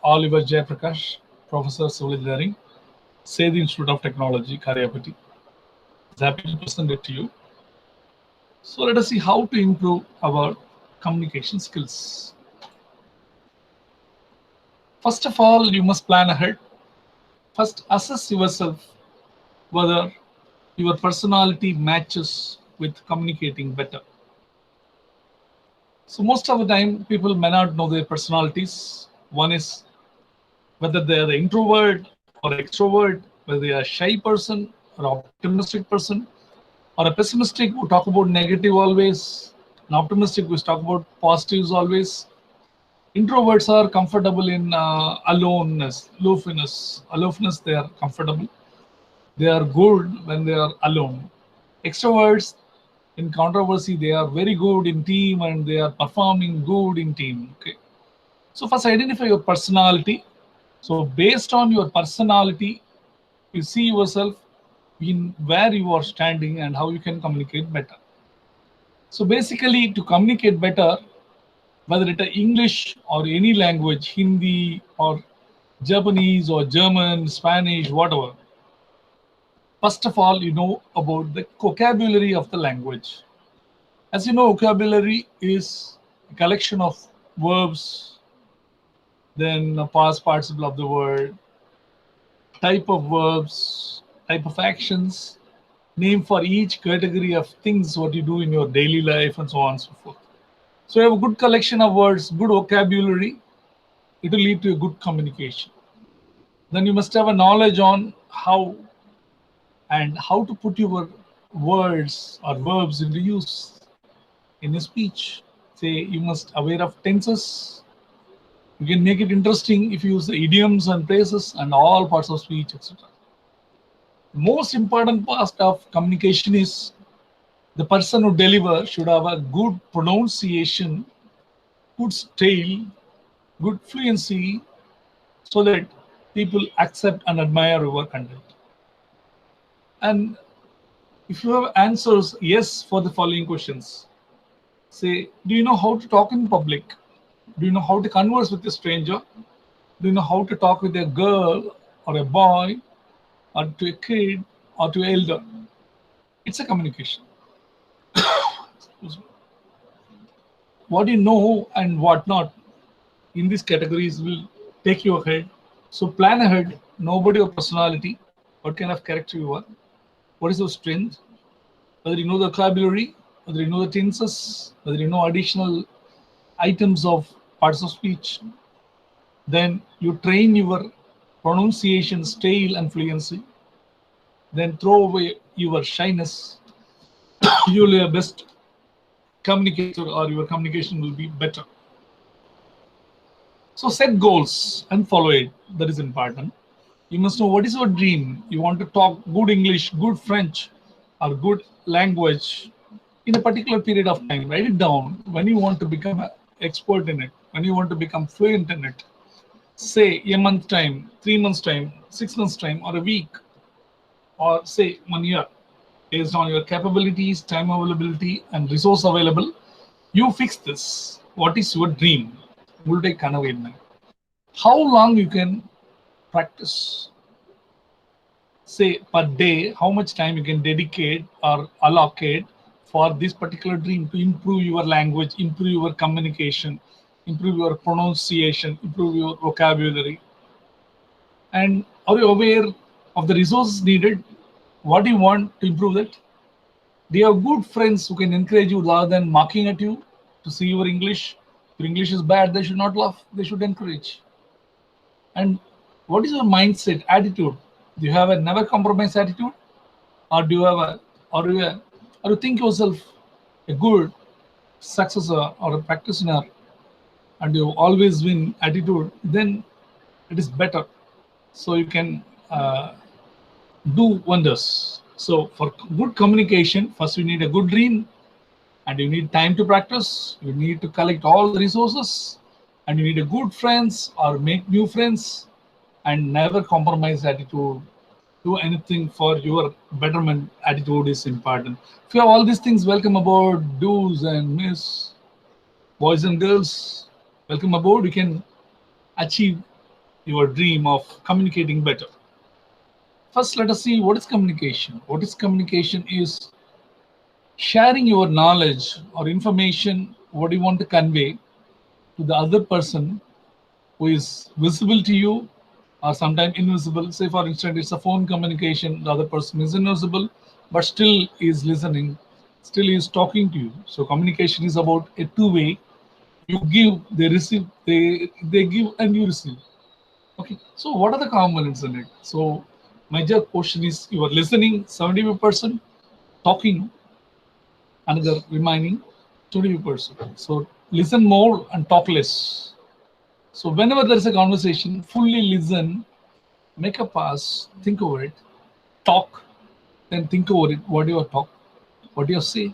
Oliver Jayaprakash, Professor Civil Engineering, Sethi Institute of Technology, Karyapati. Is happy to present it to you. So let us see how to improve our communication skills. First of all, you must plan ahead. First, assess yourself whether your personality matches with communicating better. So most of the time, people may not know their personalities. One is whether they are the introvert or extrovert, whether they are a shy person or optimistic person, or a pessimistic who talk about negative always, an optimistic who talk about positives always. Introverts are comfortable in aloofness. They are comfortable. They are good when they are alone. Extroverts in controversy, they are very good in team and they are performing good in team. Okay. So first identify your personality. So based on your personality, you see yourself in where you are standing and how you can communicate better. So basically, to communicate better, whether it is English or any language, Hindi or Japanese or German, Spanish, whatever. First of all, you know about the vocabulary of the language. As you know, vocabulary is a collection of verbs, then a past participle of the word, type of verbs, type of actions, name for each category of things what you do in your daily life, and so on and so forth. So you have a good collection of words, good vocabulary, it will lead to a good communication. Then you must have a knowledge on how to put your words or verbs into use in a speech. Say you must aware of tenses. You can make it interesting if you use the idioms and phrases and all parts of speech, etc. Most important part of communication is the person who deliver should have a good pronunciation, good style, good fluency, so that people accept and admire your content. And if you have answers yes for the following questions, say, do you know how to talk in public? Do you know how to converse with a stranger? Do you know how to talk with a girl or a boy or to a kid or to an elder? It's a communication. What you know and what not in these categories will take you ahead. So plan ahead, know about your personality, what kind of character you are, what is your strength, whether you know the vocabulary, whether you know the tenses, whether you know additional items of parts of speech. Then you train your pronunciation, style, and fluency. Then throw away your shyness. You will be a best communicator, or your communication will be better. So set goals and follow it. That is important. You must know what is your dream. You want to talk good English, good French, or good language in a particular period of time. Write it down when you want to become an expert in it, when you want to become fluent in it. Say a month time, 3 months time, 6 months time, or a week, or say 1 year. Based on your capabilities, time availability, and resource available, you fix this. What is your dream? Multi Kanavaina. How long you can practice? Say per day, how much time you can dedicate or allocate for this particular dream to improve your language, improve your communication, improve your pronunciation, improve your vocabulary. And are you aware of the resources needed? What do you want to improve that? Do you have good friends who can encourage you rather than mocking at you to see your English? If your English is bad, they should not laugh, they should encourage. And what is your mindset, attitude? Do you have a never compromise attitude? Or do you have a or you think yourself a good successor or a practitioner and you always win attitude, then it is better. So you can do wonders. So for good communication, first you need a good dream, and you need time to practice. You need to collect all the resources, and you need a good friends or make new friends, and never compromise attitude. Do anything for your betterment. Attitude is important. If you have all these things, welcome aboard, do's and miss, boys and girls. Welcome aboard. You can achieve your dream of communicating better. First, let us see what is communication. What is communication is sharing your knowledge or information, what you want to convey to the other person who is visible to you or sometimes invisible. Say, for instance, it's a phone communication, the other person is invisible, but still is listening, still is talking to you. So, communication is about a two-way. You give, they receive, they give, and you receive. Okay, so what are the components in it? So, major portion is you are listening, 75%, talking, another remaining 20%. So, listen more and talk less. So whenever there is a conversation, fully listen, make a pause, think over it, talk, then think over it, what you talk, what you say,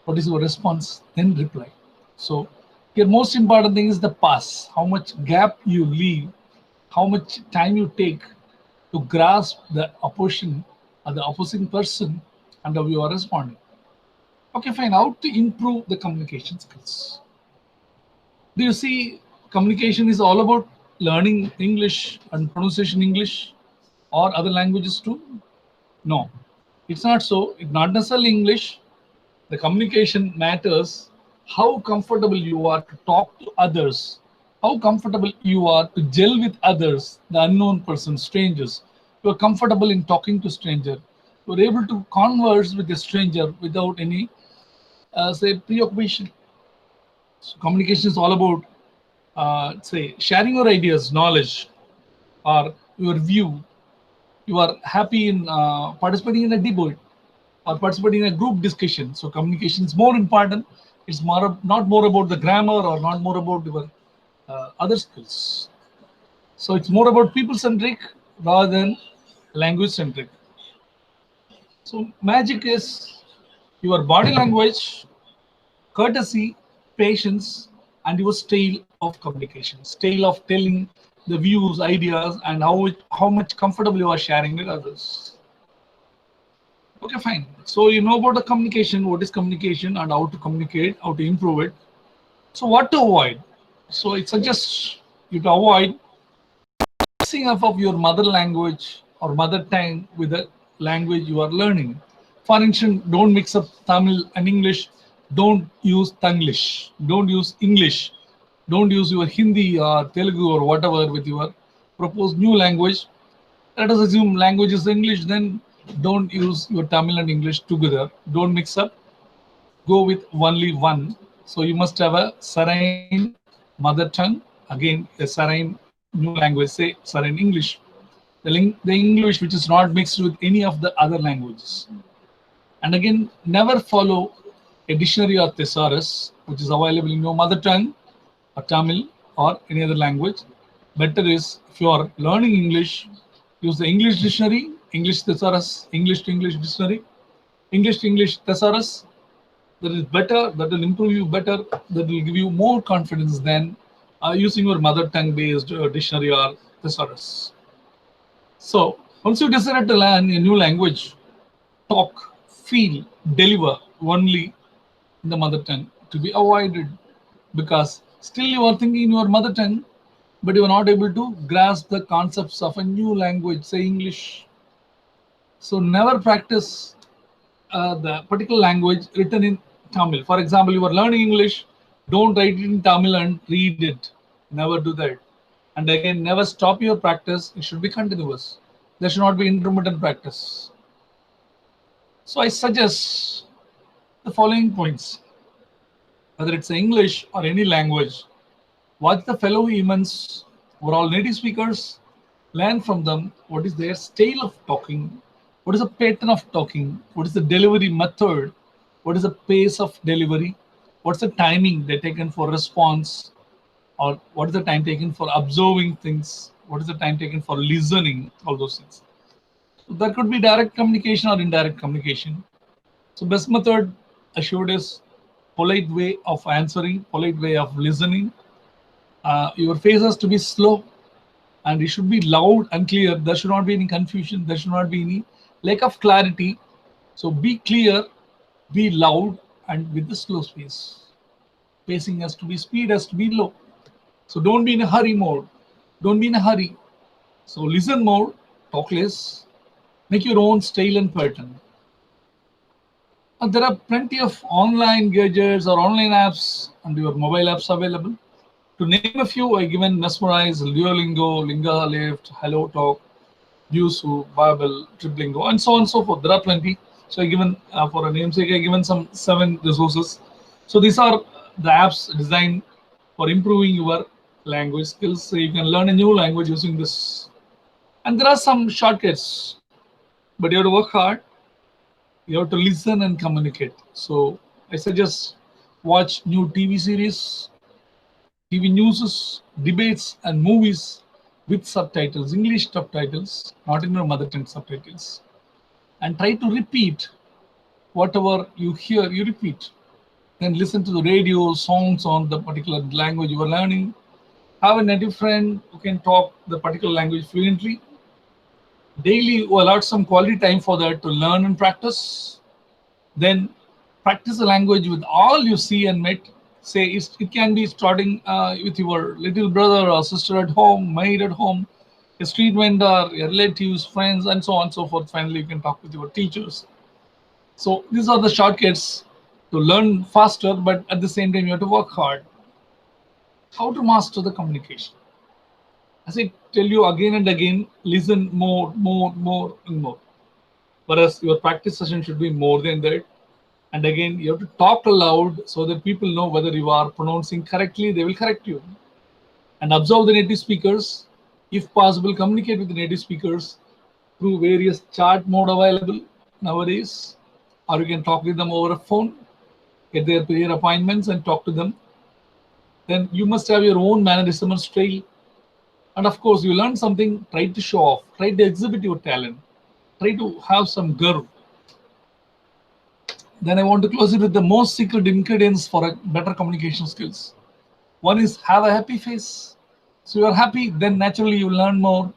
what is your response, then reply. So your most important thing is the pause, how much gap you leave, how much time you take to grasp the opposition or the opposing person and how you are responding. Okay, fine. How to improve the communication skills? Do you see communication is all about learning English and pronunciation English or other languages too? No, it's not so. It's not necessarily English. The communication matters how comfortable you are to talk to others, how comfortable you are to gel with others, the unknown person, strangers. You are comfortable in talking to stranger. You are able to converse with a stranger without any, say, preoccupation. So communication is all about say sharing your ideas, knowledge, or your view. You are happy in participating in a debate or participating in a group discussion. So communication is more important. It's not more about the grammar or not more about your other skills. So it's more about people centric rather than language centric. So magic is your body language, courtesy, patience, and your style of communication, style of telling the views, ideas, and how much comfortable you are sharing with others. Okay, fine. So you know about the communication, what is communication, and how to communicate, how to improve it. So what to avoid? So it suggests you to avoid mixing up of your mother language or mother tongue with the language you are learning. For instance, don't mix up Tamil and English. Don't use Tanglish. Don't use English. Don't use your Hindi or Telugu or whatever with your proposed new language. Let us assume language is English, then don't use your Tamil and English together. Don't mix up. Go with only one. So you must have a Sarine mother tongue, again a Sarine new language, say Sarine English. The English which is not mixed with any of the other languages. And again, never follow a dictionary or thesaurus which is available in your mother tongue or Tamil or any other language. Better is if you are learning English, use the English dictionary, English thesaurus, English to English dictionary, English to English thesaurus. That is better, that will improve you better, that will give you more confidence than using your mother tongue based dictionary or thesaurus. So once you decided to learn a new language, talk, feel, deliver only in the mother tongue to be avoided, because still you are thinking in your mother tongue, but you are not able to grasp the concepts of a new language, say English. So never practice the particular language written in Tamil. For example, you are learning English, don't write it in Tamil and read it. Never do that. And again, never stop your practice. It should be continuous. There should not be intermittent practice. So I suggest the following points. Whether it's English or any language, watch the fellow humans who are all native speakers, learn from them what is their style of talking, what is the pattern of talking, what is the delivery method, what is the pace of delivery, what's the timing they taken for response, or what is the time taken for observing things, what is the time taken for listening, all those things. So that could be direct communication or indirect communication. So best method assured is polite way of answering, polite way of listening. Your face has to be slow and it should be loud and clear. There should not be any confusion. There should not be any lack of clarity. So be clear, be loud, and with the slow space. Pacing has to be, speed has to be low. So don't be in a hurry mode. Don't be in a hurry. So listen more, talk less, make your own style and pattern. And there are plenty of online gadgets or online apps and your mobile apps available. To name a few, I given Mesmerize, Duolingo, Linga Lift, Hello Talk, Yusu, Babel, Triplingo, and so on and so forth. There are plenty. So I given for a namesake, I given some 7 resources. So these are the apps designed for improving your language skills. So you can learn a new language using this. And there are some shortcuts, but you have to work hard. You have to listen and communicate. So I suggest watch new TV series, TV news, debates, and movies with subtitles, English subtitles, not in your mother tongue subtitles. And try to repeat whatever you hear, you repeat. Then listen to the radio, songs on the particular language you are learning. Have a native friend who can talk the particular language fluently. Daily, you allot some quality time for that to learn and practice. Then practice the language with all you see and meet. Say it can be starting with your little brother or sister at home, maid at home, a street vendor, your relatives, friends, and so on and so forth. Finally, you can talk with your teachers. So these are the shortcuts to learn faster, but at the same time, you have to work hard. How to master the communication? As I tell you again and again, listen more, more, more, and more. Whereas your practice session should be more than that. And again, you have to talk aloud so that people know whether you are pronouncing correctly, they will correct you. And observe the native speakers. If possible, communicate with the native speakers through various chat mode available nowadays. Or you can talk with them over a phone, get their prayer appointments and talk to them. Then you must have your own mannerism and style. And of course, you learn something, try to show off, try to exhibit your talent, try to have some girl. Then I want to close it with the most secret ingredients for a better communication skills. One is have a happy face. So you are happy, then naturally you learn more.